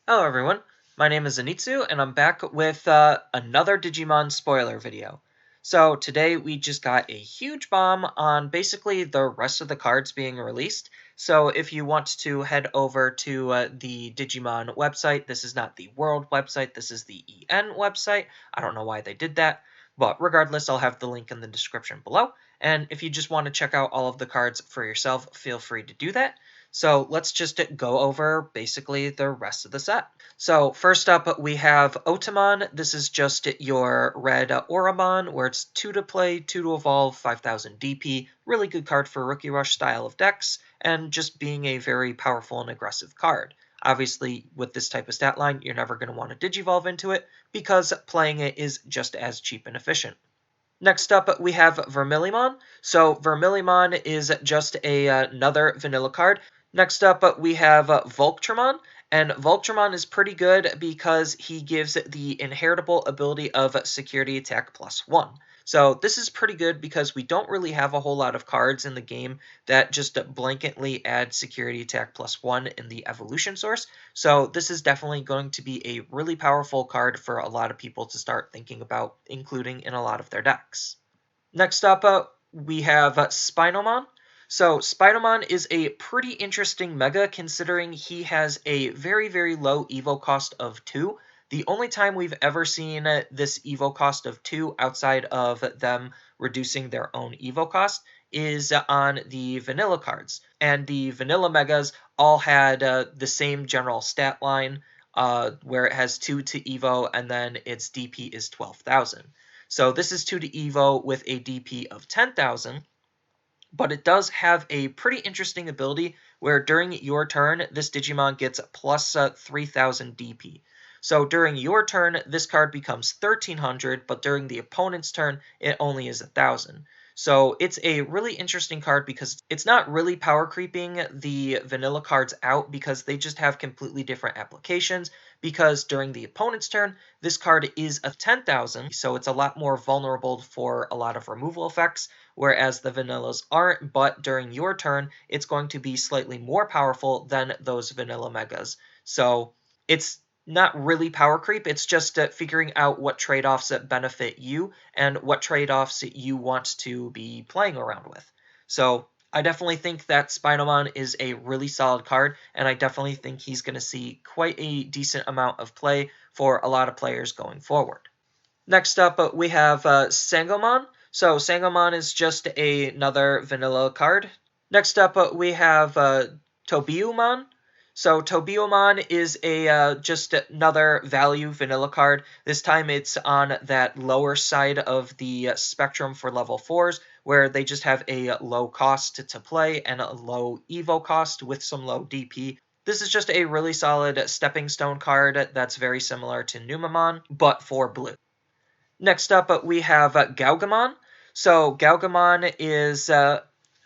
Hello everyone, my name is Anitsu and I'm back with another Digimon spoiler video. So today we just got a huge bomb on basically the rest of the cards being released. So if you want to head over to the Digimon website, this is not the World website, this is the EN website. I don't know why they did that, but regardless I'll have the link in the description below. And if you just want to check out all of the cards for yourself, feel free to do that. So let's just go over basically the rest of the set. So first up we have Otomon. This is just your red Oromon where it's 2 to play, 2 to evolve, 5000 DP. Really good card for Rookie Rush style of decks and just being a very powerful and aggressive card. Obviously, with this type of stat line, you're never going to want to Digivolve into it because playing it is just as cheap and efficient. Next up, we have Vermilimon. So Vermilimon is just another vanilla card. Next up, we have Voltramon, and Voltramon is pretty good because he gives the inheritable ability of Security Attack +1. So this is pretty good because we don't really have a whole lot of cards in the game that just blanketly add Security Attack +1 in the evolution source. So this is definitely going to be a really powerful card for a lot of people to start thinking about including in a lot of their decks. Next up, we have Spiderman. So Spiderman is a pretty interesting mega considering he has a very, very low evo cost of 2. The only time we've ever seen this evo cost of 2 outside of them reducing their own evo cost is on the vanilla cards. And the vanilla megas all had the same general stat line where it has 2 to evo and then its DP is 12,000. So this is 2 to evo with a DP of 10,000. But it does have a pretty interesting ability where during your turn, this Digimon gets plus 3,000 DP. So during your turn, this card becomes 1,300, but during the opponent's turn, it only is 1,000. So it's a really interesting card because it's not really power creeping the vanilla cards out because they just have completely different applications. Because during the opponent's turn, this card is a 10,000, so it's a lot more vulnerable for a lot of removal effects, whereas the vanillas aren't, but during your turn, it's going to be slightly more powerful than those vanilla megas. So it's not really power creep, it's just figuring out what trade-offs that benefit you and what trade-offs you want to be playing around with. So I definitely think that Spiderman is a really solid card, and I definitely think he's going to see quite a decent amount of play for a lot of players going forward. Next up, we have Sangomon. So Sangomon is just another vanilla card. Next up, we have Tobiuman. So Tobiuman is just another value vanilla card. This time it's on that lower side of the spectrum for level 4s, where they just have a low cost to play and a low evo cost with some low DP. This is just a really solid stepping stone card that's very similar to Numemon, but for blue. Next up, we have Gaugamon. So Gaugamon is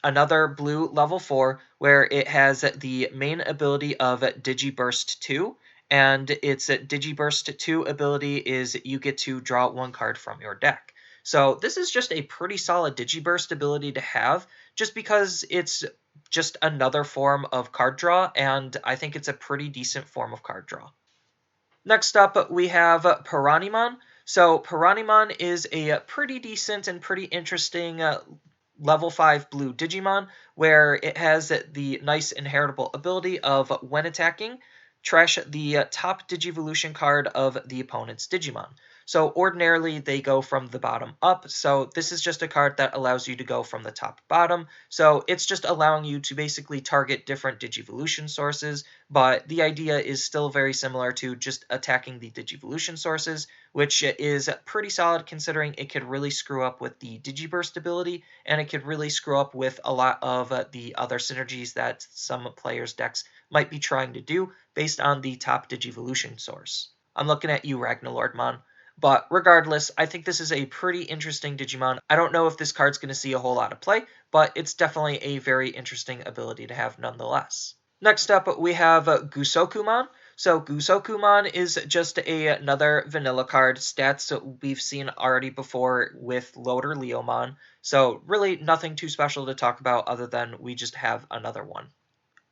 another blue level 4 where it has the main ability of Digiburst 2, and its Digiburst 2 ability is you get to draw 1 card from your deck. So this is just a pretty solid Digiburst ability to have, just because it's just another form of card draw, and I think it's a pretty decent form of card draw. Next up, we have Piranimon. So Piranimon is a pretty decent and pretty interesting level 5 blue Digimon, where it has the nice inheritable ability of, when attacking, trash the top Digivolution card of the opponent's Digimon. So ordinarily they go from the bottom up, so this is just a card that allows you to go from the top to bottom. So it's just allowing you to basically target different Digivolution sources, but the idea is still very similar to just attacking the Digivolution sources, which is pretty solid considering it could really screw up with the Digiburst ability, and it could really screw up with a lot of the other synergies that some players' decks might be trying to do based on the top Digivolution source. I'm looking at you, Ragnalordmon. But regardless, I think this is a pretty interesting Digimon. I don't know if this card's going to see a whole lot of play, but it's definitely a very interesting ability to have nonetheless. Next up, we have Guso Kumon. So Guso Kumon is just another vanilla card. Stats we've seen already before with Loader Leomon. So really nothing too special to talk about other than we just have another one.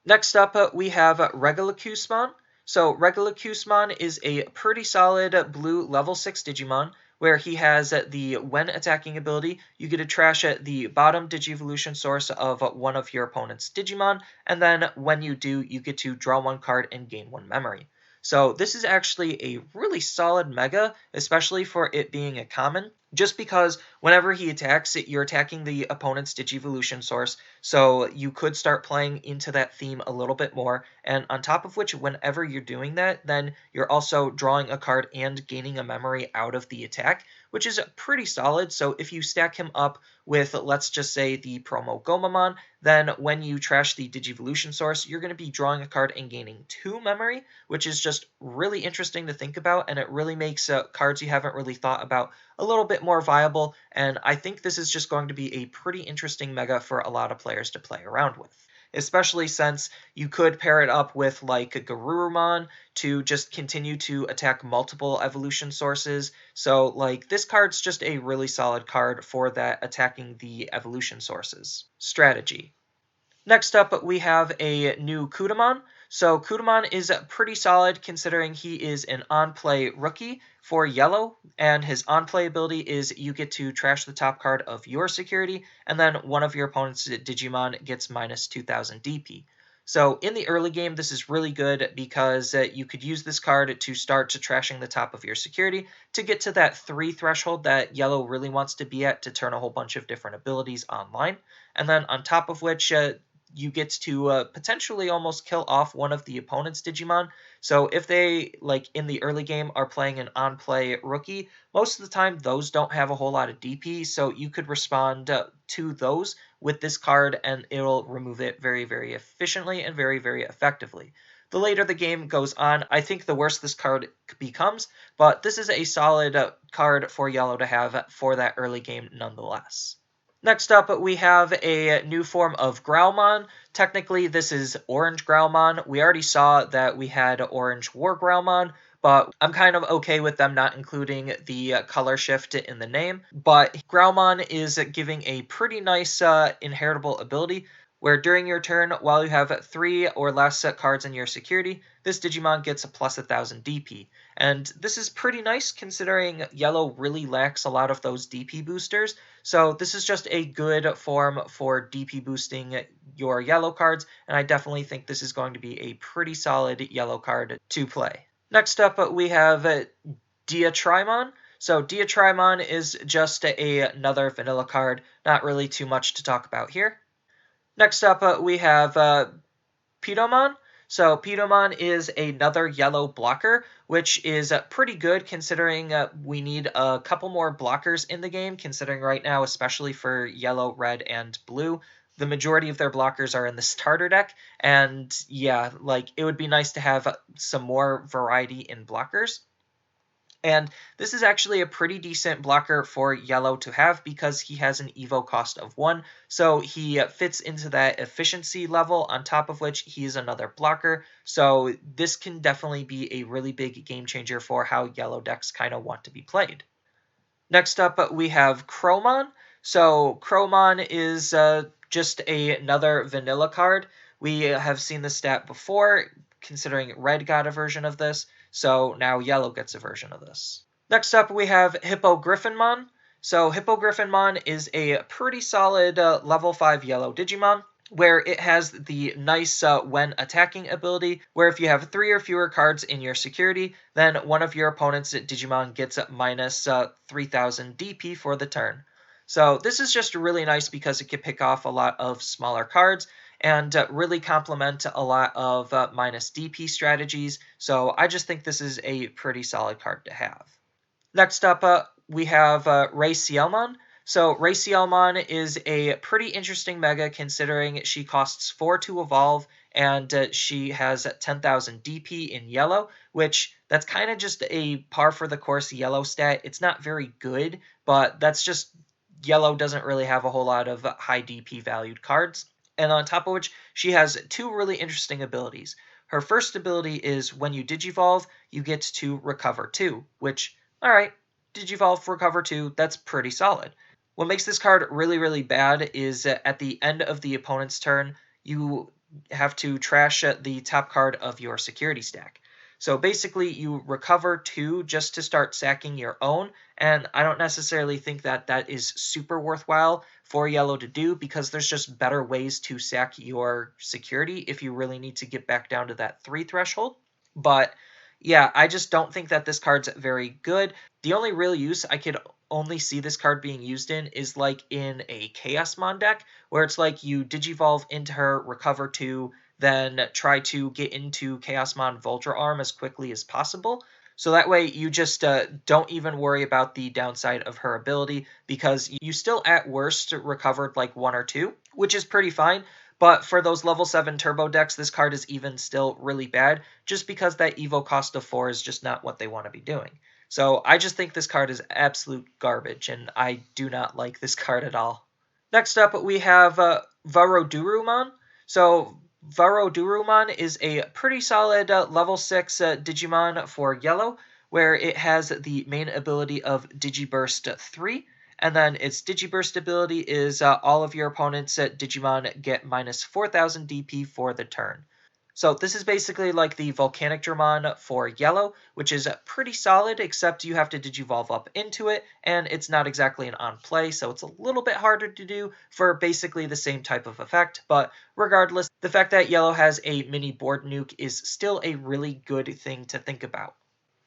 Next up, we have Regulakusmon. So regular Gusmon is a pretty solid blue level 6 Digimon, where he has the when attacking ability, you get to trash the bottom Digivolution source of one of your opponent's Digimon, and then when you do, you get to draw one card and gain one memory. So this is actually a really solid mega, especially for it being a common, just because whenever he attacks, you're attacking the opponent's Digivolution source, so you could start playing into that theme a little bit more, and on top of which, whenever you're doing that, then you're also drawing a card and gaining a memory out of the attack, which is pretty solid. So if you stack him up with, let's just say, the promo Gomamon, then when you trash the Digivolution source, you're going to be drawing a card and gaining 2 memory, which is just really interesting to think about, and it really makes cards you haven't really thought about a little bit more viable, and I think this is just going to be a pretty interesting mega for a lot of players to play around with. Especially since you could pair it up with like a Grouman to just continue to attack multiple evolution sources. So like this card's just a really solid card for that attacking the evolution sources strategy. Next up, we have a new Kutamon. So Kutamon is pretty solid considering he is an on-play rookie for yellow, and his on-play ability is you get to trash the top card of your security, and then one of your opponent's Digimon gets minus 2000 DP. So in the early game, this is really good because you could use this card to start to trashing the top of your security to get to that 3 threshold that yellow really wants to be at to turn a whole bunch of different abilities online. And then on top of which, you get to potentially almost kill off one of the opponent's Digimon. So if they, like in the early game, are playing an on-play rookie, most of the time those don't have a whole lot of DP, so you could respond to those with this card and it'll remove it very, very efficiently and very, very effectively. The later the game goes on, I think the worse this card becomes, but this is a solid card for yellow to have for that early game nonetheless. Next up, we have a new form of Growmon. Technically, this is Orange Growmon. We already saw that we had Orange War Growmon, but I'm kind of okay with them not including the color shift in the name. But Growmon is giving a pretty nice inheritable ability, where during your turn, while you have 3 or less cards in your security, this Digimon gets a plus 1000 DP. And this is pretty nice considering yellow really lacks a lot of those DP boosters, so this is just a good form for DP boosting your yellow cards, and I definitely think this is going to be a pretty solid yellow card to play. Next up, we have Diatrimon. So Diatrimon is just another vanilla card, not really too much to talk about here. Next up, we have Pitomon. So Pitomon is another yellow blocker, which is pretty good considering we need a couple more blockers in the game, considering right now, especially for yellow, red, and blue, the majority of their blockers are in the starter deck, and yeah, like it would be nice to have some more variety in blockers. And this is actually a pretty decent blocker for yellow to have because he has an evo cost of 1, so he fits into that efficiency level, on top of which he is another blocker, so this can definitely be a really big game changer for how yellow decks kind of want to be played. Next up, we have Crowmon. So Crowmon is just another vanilla card. We have seen the stat before, considering red got a version of this, so now yellow gets a version of this. Next up, we have Hippogriffinmon. So Hippogriffinmon is a pretty solid level 5 yellow Digimon, where it has the nice when attacking ability, where if you have 3 or fewer cards in your security, then one of your opponent's Digimon gets minus 3000 DP for the turn. So this is just really nice because it can pick off a lot of smaller cards and really complement a lot of minus DP strategies, so I just think this is a pretty solid card to have. Next up, we have Sielmann. So Sielmann is a pretty interesting mega considering she costs 4 to evolve, and she has 10,000 DP in yellow, which that's kind of just a par for the course yellow stat. It's not very good, but that's just yellow doesn't really have a whole lot of high DP valued cards. And on top of which, she has 2 really interesting abilities. Her first ability is when you Digivolve, you get to recover 2, which, alright, Digivolve, recover 2, that's pretty solid. What makes this card really, really bad is at the end of the opponent's turn, you have to trash the top card of your security stack. So basically, you recover 2 just to start sacking your own, and I don't necessarily think that that is super worthwhile for yellow to do because there's just better ways to sack your security if you really need to get back down to that 3 threshold. But yeah, I just don't think that this card's very good. The only real use I could only see this card being used in is like in a Chaosmon deck, where it's like you Digivolve into her, recover 2, then try to get into Chaosmon Vulture Arm as quickly as possible. So that way you just don't even worry about the downside of her ability because you still at worst recovered like 1 or 2, which is pretty fine. But for those level 7 turbo decks, this card is even still really bad just because that Evo cost of 4 is just not what they want to be doing. So I just think this card is absolute garbage, and I do not like this card at all. Next up, we have Varodurumon. So Varodurumon is a pretty solid level 6 Digimon for yellow, where it has the main ability of Digiburst 3, and then its Digiburst ability is all of your opponent's Digimon get minus 4,000 DP for the turn. So this is basically like the Volcanic Dramon for yellow, which is pretty solid, except you have to Digivolve up into it, and it's not exactly an on-play, so it's a little bit harder to do for basically the same type of effect. But regardless, the fact that yellow has a mini board nuke is still a really good thing to think about.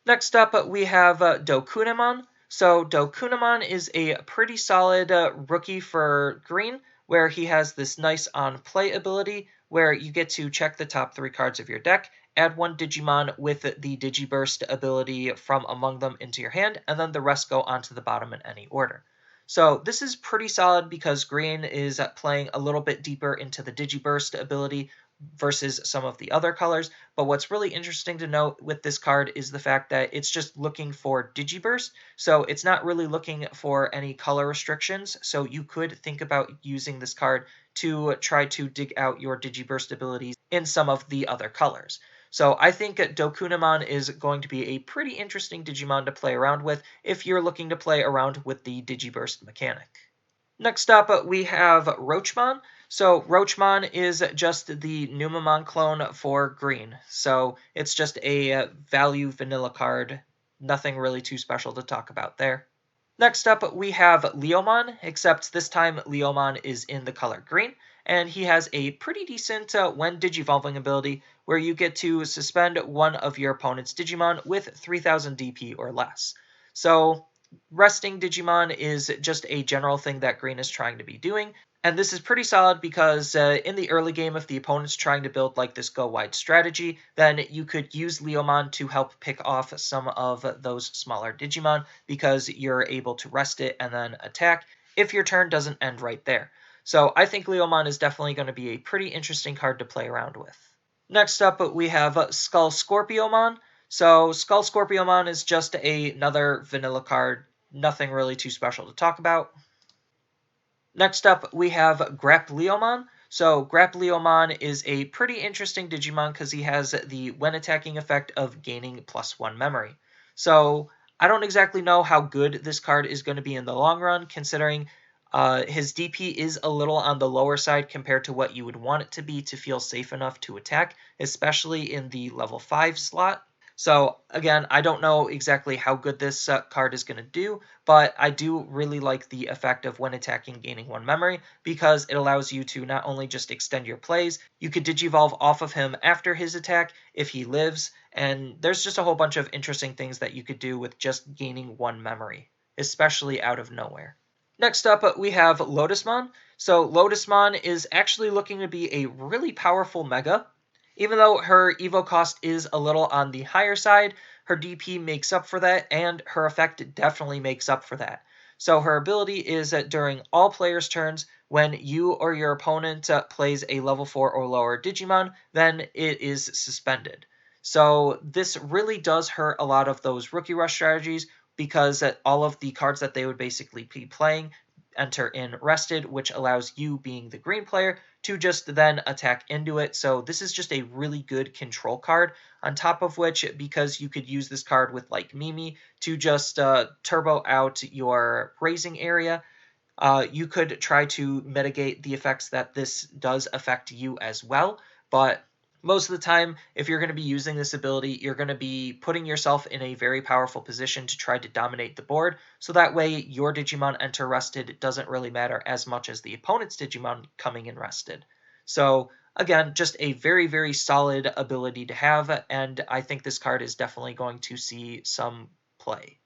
Next up, we have Dokunemon. So Dokunemon is a pretty solid rookie for green, where he has this nice on-play ability, where you get to check the top 3 cards of your deck, add 1 Digimon with the Digiburst ability from among them into your hand, and then the rest go onto the bottom in any order. So this is pretty solid because green is playing a little bit deeper into the Digiburst ability versus some of the other colors. But what's really interesting to note with this card is the fact that it's just looking for Digiburst, so it's not really looking for any color restrictions. So you could think about using this card to try to dig out your Digiburst abilities in some of the other colors. So I think Dokunemon is going to be a pretty interesting Digimon to play around with if you're looking to play around with the Digiburst mechanic. Next up, we have rochemon. So rochemon is just the Numemon clone for green. So it's just a value vanilla card. Nothing really too special to talk about there. Next up, we have Leomon, except this time Leomon is in the color green, and he has a pretty decent when Digivolving ability, where you get to suspend one of your opponent's Digimon with 3,000 DP or less. So resting Digimon is just a general thing that green is trying to be doing, and this is pretty solid because in the early game, if the opponent's trying to build like this go-wide strategy, then you could use Leomon to help pick off some of those smaller Digimon because you're able to rest it and then attack if your turn doesn't end right there. So I think Leomon is definitely going to be a pretty interesting card to play around with. Next up, we have skullcorpiomon. So skullcorpiomon is just another vanilla card, nothing really too special to talk about. Next up, we have grappliomon. So grappliomon is a pretty interesting Digimon because he has the when attacking effect of gaining +1 memory. So I don't exactly know how good this card is going to be in the long run, considering his DP is a little on the lower side compared to what you would want it to be to feel safe enough to attack, especially in the level 5 slot. So again, I don't know exactly how good this card is going to do, but I do really like the effect of when attacking gaining 1 memory because it allows you to not only just extend your plays, you could Digivolve off of him after his attack if he lives, and there's just a whole bunch of interesting things that you could do with just gaining 1 memory, especially out of nowhere. Next up, we have lotusmon. So lotusmon is actually looking to be a really powerful mega. Even though her Evo cost is a little on the higher side, her DP makes up for that, and her effect definitely makes up for that. So her ability is that during all players' turns, when you or your opponent plays a level 4 or lower Digimon, then it is suspended. So this really does hurt a lot of those Rookie Rush strategies because all of the cards that they would basically be playing enter in rested, which allows you, being the green player, to just then attack into it. So this is just a really good control card, on top of which, because you could use this card with like Mimi to just turbo out your raising area, you could try to mitigate the effects that this does affect you as well. But Most of the time, if you're going to be using this ability, you're going to be putting yourself in a very powerful position to try to dominate the board, so that way your Digimon enter rested. It doesn't really matter as much as the opponent's Digimon coming in rested. So again, just a very, very solid ability to have, and I think this card is definitely going to see some play.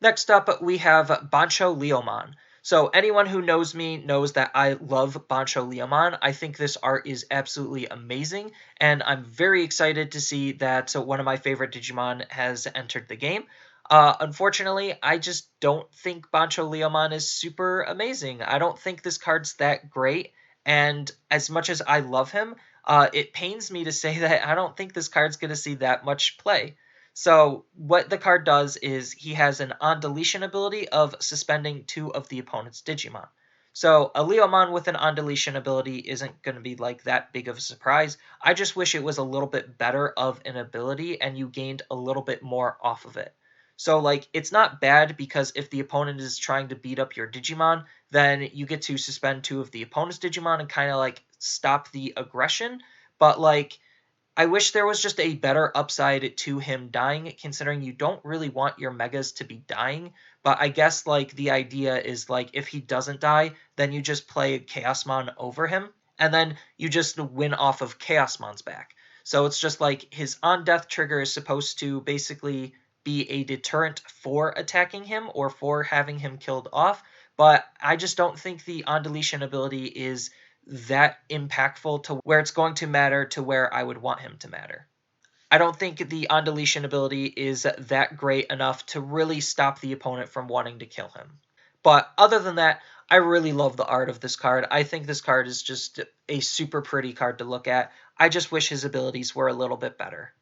Next up, we have Boncholeomon. So anyone who knows me knows that I love Boncholeomon. I think this art is absolutely amazing, and I'm very excited to see that one of my favorite Digimon has entered the game. Unfortunately, I just don't think Boncholeomon is super amazing. I don't think this card's that great, and as much as I love him, it pains me to say that I don't think this card's going to see that much play. So what the card does is he has an on deletion ability of suspending 2 of the opponent's Digimon. So a Leomon with an on deletion ability isn't going to be like that big of a surprise. I just wish it was a little bit better of an ability and you gained a little bit more off of it. So like it's not bad because if the opponent is trying to beat up your Digimon, then you get to suspend 2 of the opponent's Digimon and kind of like stop the aggression. But like I wish there was just a better upside to him dying, considering you don't really want your Megas to be dying. But I guess, like, the idea is, like, if he doesn't die, then you just play Chaosmon over him, and then you just win off of Chaosmon's back. So it's just like his on-death trigger is supposed to basically be a deterrent for attacking him or for having him killed off. But I just don't think the on-deletion ability is that impactful to where it's going to matter to where I would want him to matter. I don't think the on deletion ability is that great enough to really stop the opponent from wanting to kill him. But other than that, I really love the art of this card. I think this card is just a super pretty card to look at. I just wish his abilities were a little bit better.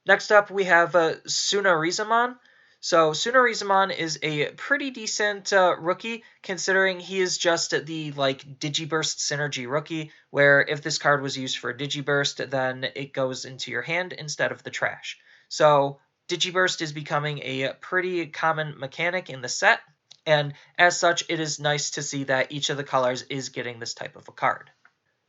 Next up, we have Sunarizaman. So Sunarizaman is a pretty decent rookie, considering he is just the Digiburst synergy rookie, where if this card was used for a Digiburst, then it goes into your hand instead of the trash. So Digiburst is becoming a pretty common mechanic in the set, and as such, it is nice to see that each of the colors is getting this type of a card.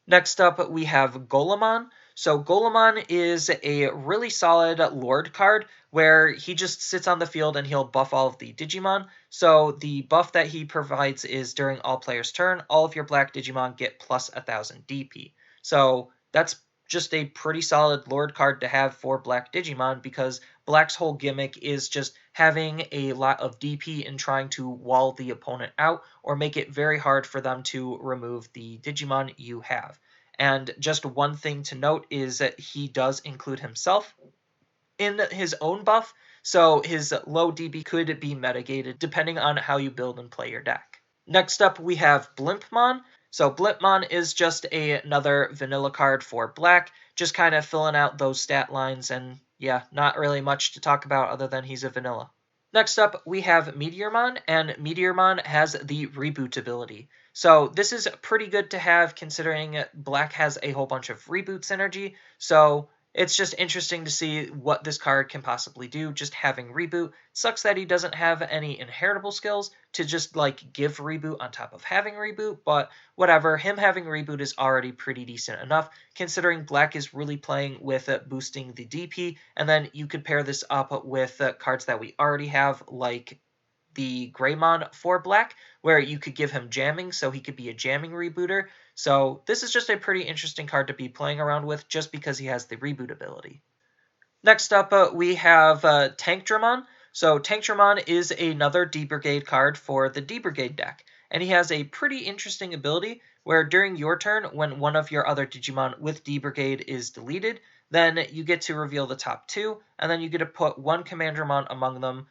Next up, we have Golemon. So Golemon is a really solid Lord card where he just sits on the field and he'll buff all of the Digimon. So the buff that he provides is during all players' turn, all of your black Digimon get plus 1000 DP. So that's just a pretty solid Lord card to have for black Digimon because black's whole gimmick is just having a lot of DP and trying to wall the opponent out or make it very hard for them to remove the Digimon you have. And just one thing to note is that he does include himself in his own buff, so his low DB could be mitigated depending on how you build and play your deck. Next up, we have Blimpmon. So Blimpmon is just another vanilla card for black, just kind of filling out those stat lines, and yeah, not really much to talk about other than he's a vanilla. Next up, we have Meteormon, and Meteormon has the reboot ability. So this is pretty good to have considering black has a whole bunch of reboot synergy, so it's just interesting to see what this card can possibly do, just having reboot. Sucks that he doesn't have any inheritable skills to just give reboot on top of having reboot, but whatever, him having reboot is already pretty decent enough, considering black is really playing with boosting the DP, and then you could pair this up with cards that we already have, like the Greymon for black, where you could give him jamming, so he could be a jamming rebooter. So this is just a pretty interesting card to be playing around with just because he has the reboot ability. Next up, we have Tankdramon. So Tankdramon is another D-Brigade card for the D-Brigade deck, and he has a pretty interesting ability where during your turn, when one of your other Digimon with D-Brigade is deleted, then you get to reveal the top 2, and then you get to put one Commandramon among them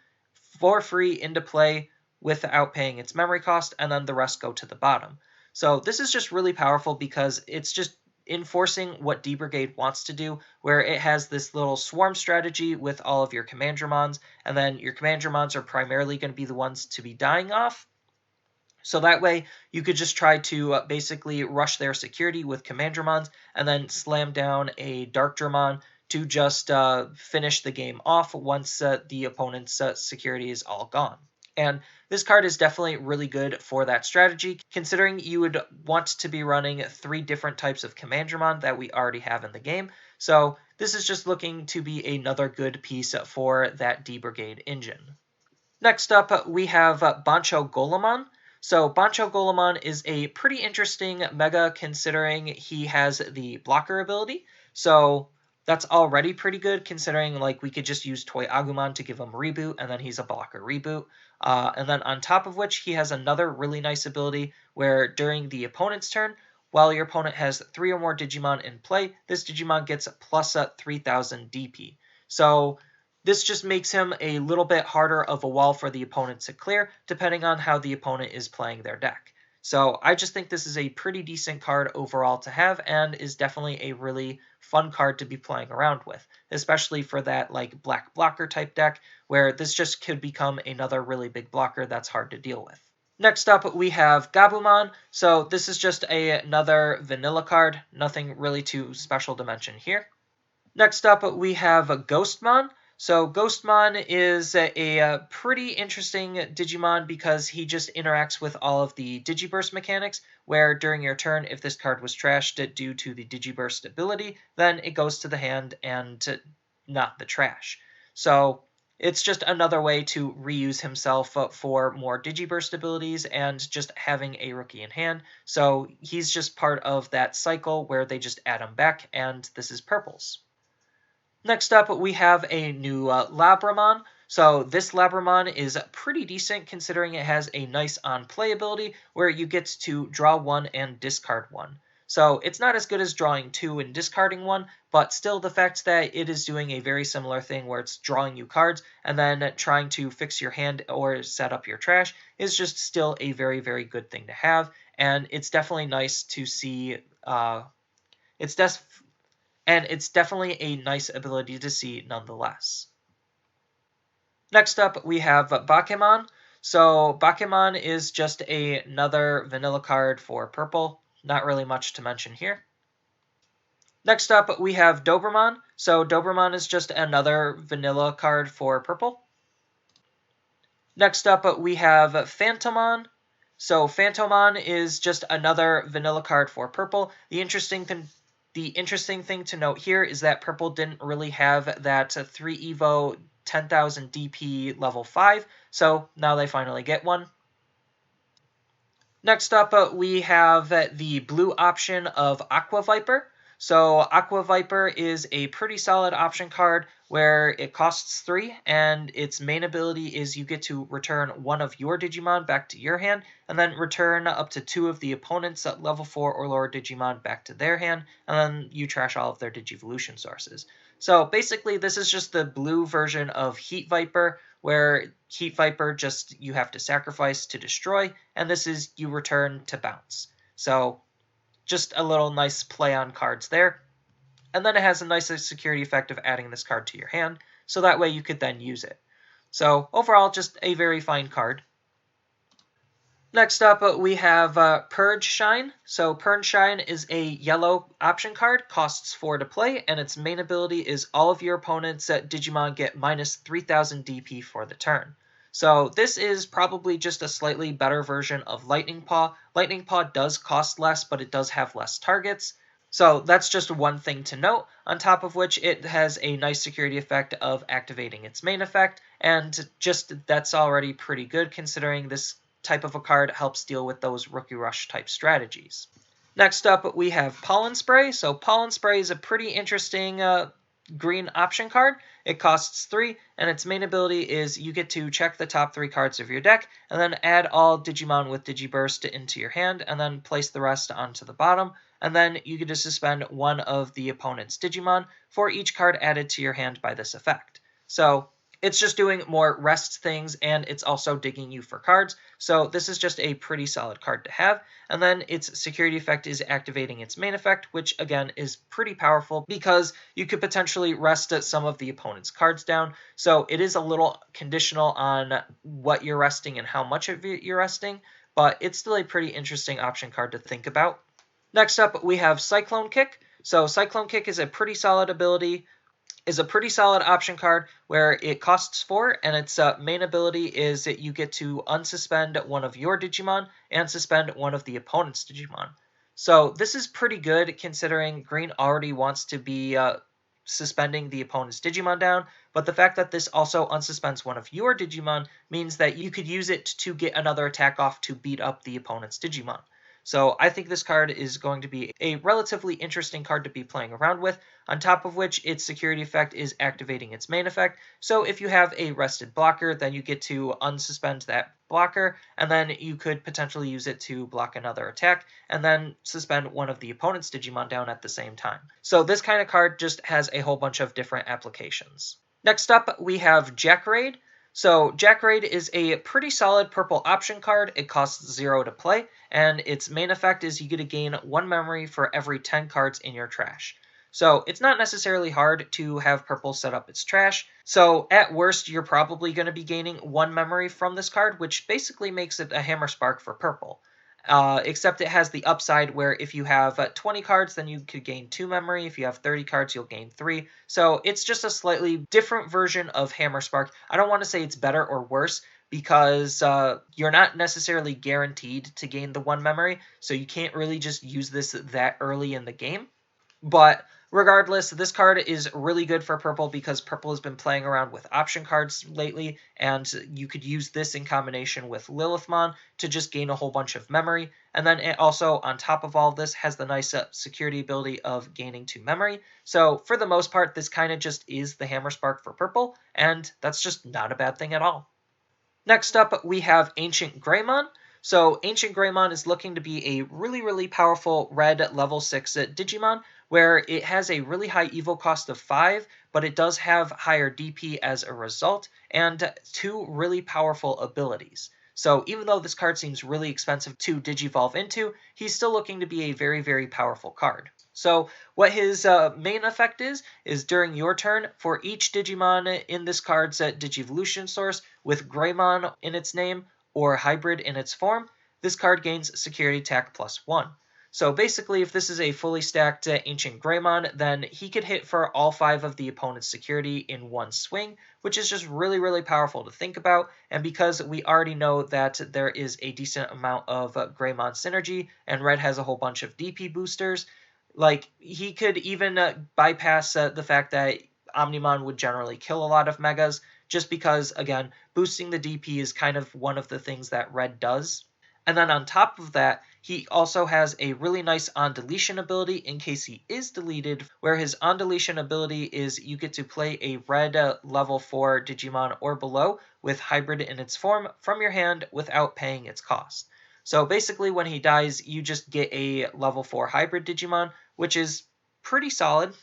for free into play without paying its memory cost, and then the rest go to the bottom. So this is just really powerful because it's just enforcing what D-Brigade wants to do, where it has this little swarm strategy with all of your Commandramons, and then your Commandramons are primarily going to be the ones to be dying off. So that way, you could just try to basically rush their security with Commandramons, and then slam down a Darkdramon to just finish the game off once the opponent's security is all gone. And this card is definitely really good for that strategy, considering you would want to be running 3 different types of Commandramon that we already have in the game. So this is just looking to be another good piece for that D-Brigade engine. Next up, we have Boncho Goleman. So Boncho Goleman is a pretty interesting mega, considering he has the blocker ability. So that's already pretty good, considering like we could just use Toy Agumon to give him reboot, and then he's a blocker reboot. And then on top of which, he has another really nice ability where during the opponent's turn, while your opponent has 3 or more Digimon in play, this Digimon gets plus 3000 DP. So this just makes him a little bit harder of a wall for the opponent to clear, depending on how the opponent is playing their deck. So I just think this is a pretty decent card overall to have, and is definitely a really fun card to be playing around with, especially for that like black blocker type deck, where this just could become another really big blocker that's hard to deal with. Next up, we have Gaugamon. So this is just another vanilla card, nothing really too special to mention here. Next up, we have Ghostmon. So Ghostmon is a pretty interesting Digimon because he just interacts with all of the Digiburst mechanics, where during your turn, if this card was trashed due to the Digiburst ability, then it goes to the hand and not the trash. So it's just another way to reuse himself for more Digiburst abilities and just having a rookie in hand. So he's just part of that cycle where they just add him back, and this is purples. Next up, we have a new Labramon. So this Labramon is pretty decent, considering it has a nice on-play ability where you get to draw 1 and discard 1. So it's not as good as drawing 2 and discarding 1, but still the fact that it is doing a very similar thing where it's drawing you cards and then trying to fix your hand or set up your trash is just still a very, very good thing to have. And it's definitely nice to see. It's definitely a nice ability to see nonetheless. Next up, we have Bakemon. So Bakemon is just another vanilla card for purple. Not really much to mention here. Next up, we have Dobromon. So Dobromon is just another vanilla card for purple. Next up, we have Phantomon. So Phantomon is just another vanilla card for purple. The interesting thing to note here is that purple didn't really have that 3 Evo 10,000 DP level 5, so now they finally get one. Next up, we have the blue option of Aqua Viper. So Aqua Viper is a pretty solid option card where it costs 3, and its main ability is you get to return 1 of your Digimon back to your hand, and then return up to 2 of the opponent's level 4 or lower Digimon back to their hand, and then you trash all of their Digivolution sources. So basically, this is just the blue version of Heat Viper, where Heat Viper just you have to sacrifice to destroy, and this is you return to bounce. So just a little nice play on cards there. And then it has a nice security effect of adding this card to your hand, so that way you could then use it. So overall, just a very fine card. Next up, we have Purge Shine. So Purge Shine is a yellow option card, costs 4 to play, and its main ability is all of your opponent's Digimon get minus 3000 DP for the turn. So this is probably just a slightly better version of Lightning Paw. Lightning Paw does cost less, but it does have less targets. So that's just one thing to note, on top of which it has a nice security effect of activating its main effect, and just that's already pretty good considering this type of a card helps deal with those Rookie Rush type strategies. Next up, we have Pollen Spray. So Pollen Spray is a pretty interesting green option card. It costs 3, and its main ability is you get to check the top 3 cards of your deck, and then add all Digimon with Digiburst into your hand, and then place the rest onto the bottom, and then you get to suspend 1 of the opponent's Digimon for each card added to your hand by this effect. So it's just doing more rest things, and it's also digging you for cards, so this is just a pretty solid card to have. And then its security effect is activating its main effect, which again is pretty powerful because you could potentially rest some of the opponent's cards down, so it is a little conditional on what you're resting and how much of it you're resting, but it's still a pretty interesting option card to think about. Next up, we have Cyclone Kick. So Cyclone Kick is a pretty solid ability is a pretty solid option card where it costs 4, and its main ability is that you get to unsuspend one of your Digimon and suspend one of the opponent's Digimon. So this is pretty good considering Green already wants to be suspending the opponent's Digimon down, but the fact that this also unsuspends one of your Digimon means that you could use it to get another attack off to beat up the opponent's Digimon. So I think this card is going to be a relatively interesting card to be playing around with, on top of which its security effect is activating its main effect. So if you have a rested blocker, then you get to unsuspend that blocker, and then you could potentially use it to block another attack, and then suspend one of the opponent's Digimon down at the same time. So this kind of card just has a whole bunch of different applications. Next up, we have Jackraid. So Jackraid is a pretty solid purple option card. It costs 0 to play, and its main effect is you get to gain 1 memory for every 10 cards in your trash. So it's not necessarily hard to have purple set up its trash. So at worst, you're probably going to be gaining 1 memory from this card, which basically makes it a Hammer Spark for purple. Except it has the upside where if you have 20 cards, then you could gain 2 memory. If you have 30 cards, you'll gain 3. So it's just a slightly different version of Hammer Spark. I don't want to say it's better or worse because you're not necessarily guaranteed to gain the 1 memory, so you can't really just use this that early in the game. But regardless, this card is really good for purple because purple has been playing around with option cards lately, and you could use this in combination with Lilithmon to just gain a whole bunch of memory. And then it also, on top of all this, has the nice security ability of gaining 2 memory. So for the most part, this kind of just is the Hammer Spark for purple, and that's just not a bad thing at all. Next up, we have Ancient Greymon. So Ancient Greymon is looking to be a really powerful red level 6 Digimon, where it has a really high evo cost of 5, but it does have higher DP as a result, and 2 really powerful abilities. So even though this card seems really expensive to digivolve into, he's still looking to be a very powerful card. So what his main effect is during your turn, for each Digimon in this card's Digivolution source with Greymon in its name or hybrid in its form, this card gains security attack +1. So basically, if this is a fully stacked Ancient Greymon, then he could hit for all 5 of the opponent's security in one swing, which is just really powerful to think about. And because we already know that there is a decent amount of Greymon synergy, and Red has a whole bunch of DP boosters, like, he could even bypass the fact that Omnimon would generally kill a lot of Megas, just because, again, boosting the DP is kind of one of the things that Red does. And then on top of that, he also has a really nice on-deletion ability in case he is deleted, where his on-deletion ability is you get to play a red level 4 Digimon or below with hybrid in its form from your hand without paying its cost. So basically when he dies, you just get a level 4 hybrid Digimon, which is pretty solid.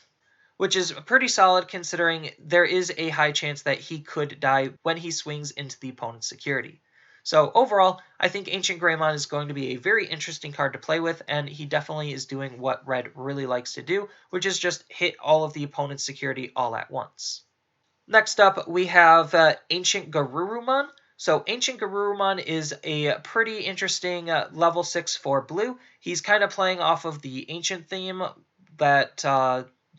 Considering there is a high chance that he could die when he swings into the opponent's security. So overall, I think Ancient Greymon is going to be a very interesting card to play with, and he definitely is doing what Red really likes to do, which is just hit all of the opponent's security all at once. Next up, we have Ancient Garurumon. So Ancient Garurumon is a pretty interesting level 6 for blue. He's kind of playing off of the Ancient theme that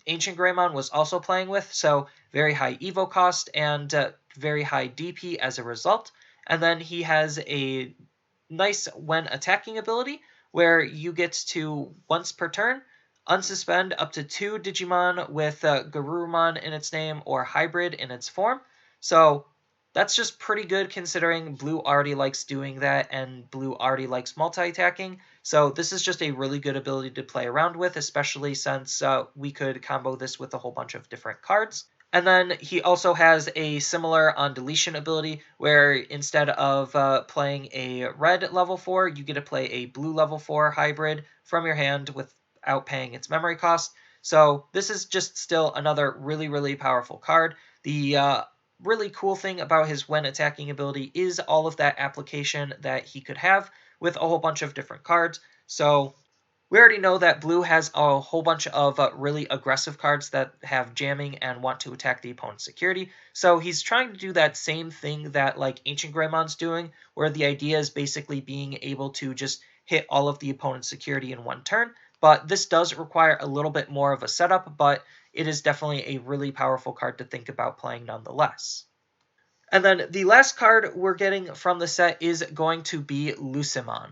Ancient Greymon was also playing with, so very high evo cost and very high DP as a result. And then he has a nice when attacking ability where you get to, once per turn, unsuspend up to 2 Digimon with Garurumon in its name or hybrid in its form. So that's just pretty good considering blue already likes doing that and blue already likes multi-attacking. So this is just a really good ability to play around with, especially since we could combo this with a whole bunch of different cards. And then he also has a similar on-deletion ability where instead of playing a red level 4, you get to play a blue level 4 hybrid from your hand without paying its memory cost. So this is just still another really powerful card. The really cool thing about his when attacking ability is all of that application that he could have with a whole bunch of different cards. So we already know that blue has a whole bunch of really aggressive cards that have jamming and want to attack the opponent's security. So he's trying to do that same thing that like Ancient Greymon's doing, where the idea is basically being able to just hit all of the opponent's security in one turn. But this does require a little bit more of a setup, but it is definitely a really powerful card to think about playing nonetheless. And then the last card we're getting from the set is going to be Lucemon.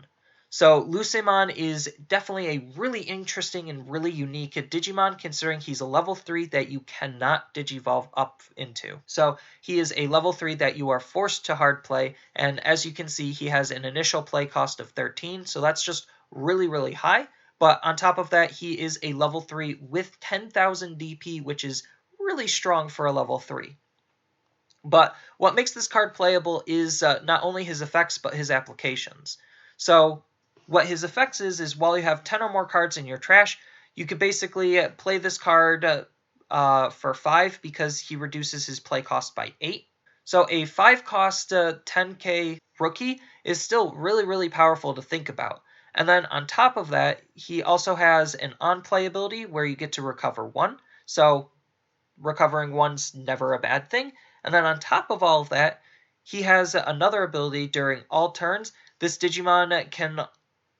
So Lucemon is definitely a really interesting and really unique Digimon, considering he's a level 3 that you cannot Digivolve up into. So he is a level 3 that you are forced to hard play, and as you can see, he has an initial play cost of 13, so that's just really, really high. But on top of that, he is a level 3 with 10,000 DP, which is really strong for a level 3. But what makes this card playable is not only his effects, but his applications. So what his effects is while you have 10 or more cards in your trash, you could basically play this card for 5 because he reduces his play cost by 8. So a 5 cost 10k rookie is still really, really powerful to think about. And then on top of that, he also has an on-play ability where you get to recover 1. So recovering 1's never a bad thing. And then on top of all of that, he has another ability during all turns. This Digimon can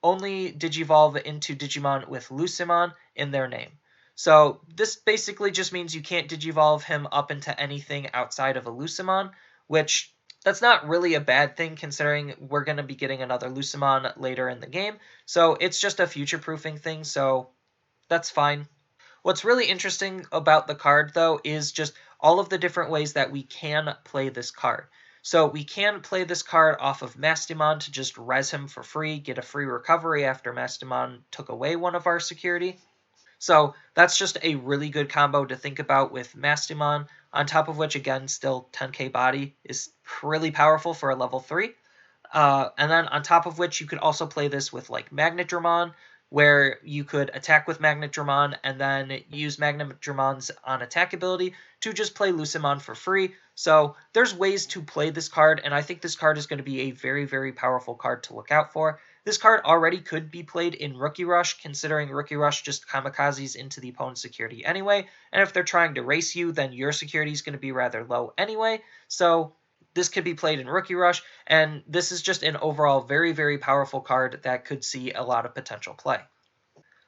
only Digivolve into Digimon with Lucemon in their name. So this basically just means you can't Digivolve him up into anything outside of a Lucemon, which that's not really a bad thing considering we're going to be getting another Lucemon later in the game. So it's just a future-proofing thing, so that's fine. What's really interesting about the card, though, is just all of the different ways that we can play this card. So we can play this card off of Mastimon to just res him for free, get a free recovery after Mastimon took away one of our security. So that's just a really good combo to think about with Mastimon, on top of which, again, still 10k body is really powerful for a level 3. And then on top of which, you could also play this with like Magnetdramon, where you could attack with Magnetdramon and then use Magnetdramon's on attack ability to just play Lucemon for free. So there's ways to play this card, and I think this card is going to be a very, very powerful card to look out for. This card already could be played in Rookie Rush, considering Rookie Rush just kamikazes into the opponent's security anyway, and if they're trying to race you, then your security is going to be rather low anyway, so this could be played in Rookie Rush, and this is just an overall very, very powerful card that could see a lot of potential play.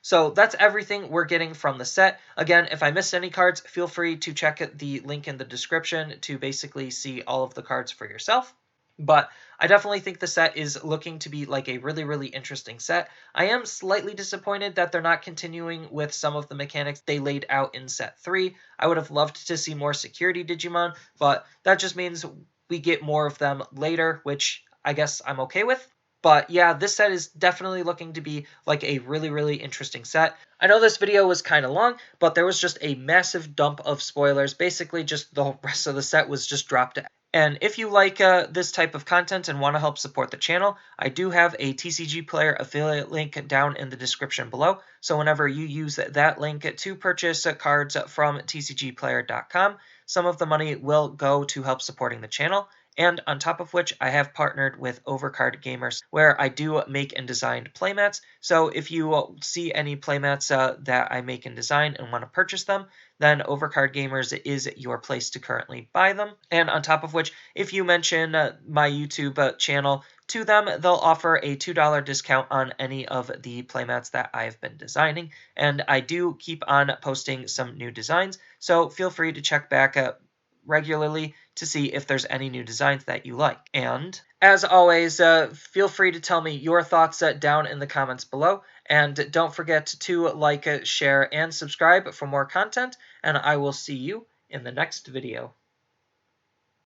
So that's everything we're getting from the set. Again, if I missed any cards, feel free to check the link in the description to basically see all of the cards for yourself. But I definitely think the set is looking to be like a really, really interesting set. I am slightly disappointed that they're not continuing with some of the mechanics they laid out in set 3. I would have loved to see more security Digimon, but that just means we get more of them later, which I guess I'm okay with. But yeah, this set is definitely looking to be like a really, really interesting set. I know this video was kind of long, but there was just a massive dump of spoilers. Basically, just the rest of the set was just dropped. And if you like this type of content and want to help support the channel, I do have a TCG Player affiliate link down in the description below. So whenever you use that link to purchase cards from tcgplayer.com, some of the money will go to help supporting the channel. And on top of which, I have partnered with Overcard Gamers, where I do make and design playmats. So if you see any playmats that I make and design and want to purchase them, then Overcard Gamers is your place to currently buy them. And on top of which, if you mention my YouTube channel to them, they'll offer a $2 discount on any of the playmats that I've been designing. And I do keep on posting some new designs, so feel free to check back regularly to see if there's any new designs that you like. And as always, feel free to tell me your thoughts down in the comments below. And don't forget to like, share, and subscribe for more content. And I will see you in the next video.